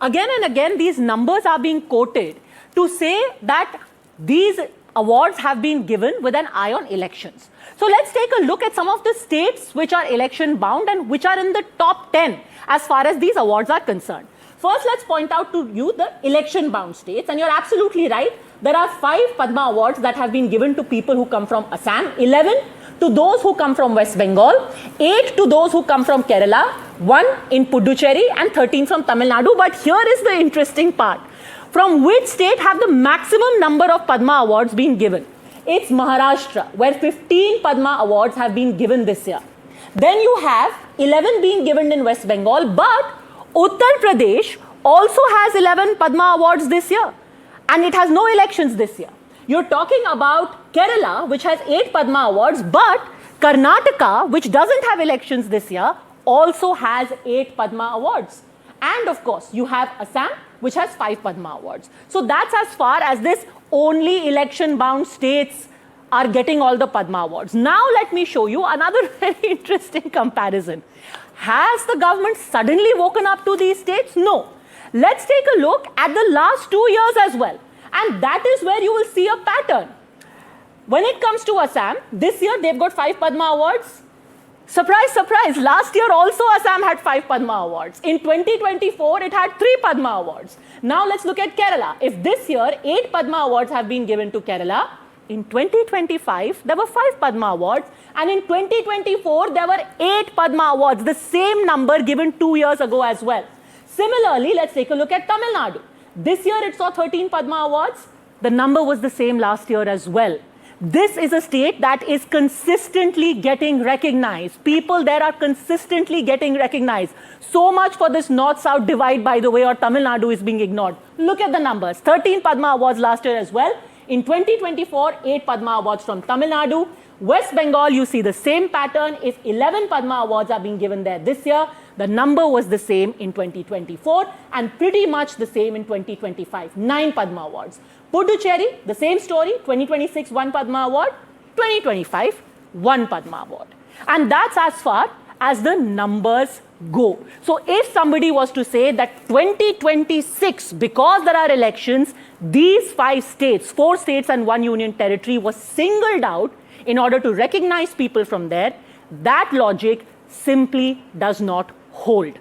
again and again, these numbers are being quoted to say that these awards have been given with an eye on elections. So let's take a look at some of the states which are election bound and which are in the top 10 as far as these awards are concerned. First, let's point out to you the election bound states, and you're absolutely right. There are 5 Padma awards that have been given to people who come from Assam, 11 to those who come from West Bengal, 8 to those who come from Kerala, 1 in Puducherry, and 13 from Tamil Nadu. But here is the interesting part. From which state have the maximum number of Padma awards been given? It's Maharashtra, where 15 Padma awards have been given this year. Then you have 11 being given in West Bengal, but Uttar Pradesh also has 11 Padma awards this year, and it has no elections this year. You're talking about Kerala, which has 8 Padma awards, but Karnataka, which doesn't have elections this year, also has 8 Padma awards. And of course, you have Assam, which has 5 Padma awards. So that's as far as this only election-bound states are getting all the Padma awards. Now let me show you another very interesting comparison. Has the government suddenly woken up to these states? No. Let's take a look at the last 2 years as well. And that is where you will see a pattern. When it comes to Assam, this year they've got 5 Padma awards. Surprise, surprise, last year also Assam had 5 Padma awards. In 2024, it had 3 Padma awards. Now let's look at Kerala. If this year 8 Padma awards have been given to Kerala, in 2025, there were 5 Padma awards, and in 2024, there were 8 Padma awards, the same number given 2 years ago as well. Similarly, let's take a look at Tamil Nadu. This year, it saw 13 Padma awards. The number was the same last year as well. This is a state that is consistently getting recognized. People there are consistently getting recognized. So much for this north-south divide, by the way, or Tamil Nadu is being ignored. Look at the numbers. 13 Padma awards last year as well. In 2024, 8 Padma awards from Tamil Nadu. West Bengal, you see the same pattern. If 11 Padma awards are being given there this year, the number was the same in 2024 and pretty much the same in 2025, 9 Padma awards. Puducherry, the same story, 2026, 1 Padma award, 2025, 1 Padma award. And that's as far as the numbers go. So if somebody was to say that 2026, because there are elections, these 5 states, 4 states and 1 union territory was singled out in order to recognize people from there, that logic simply does not hold.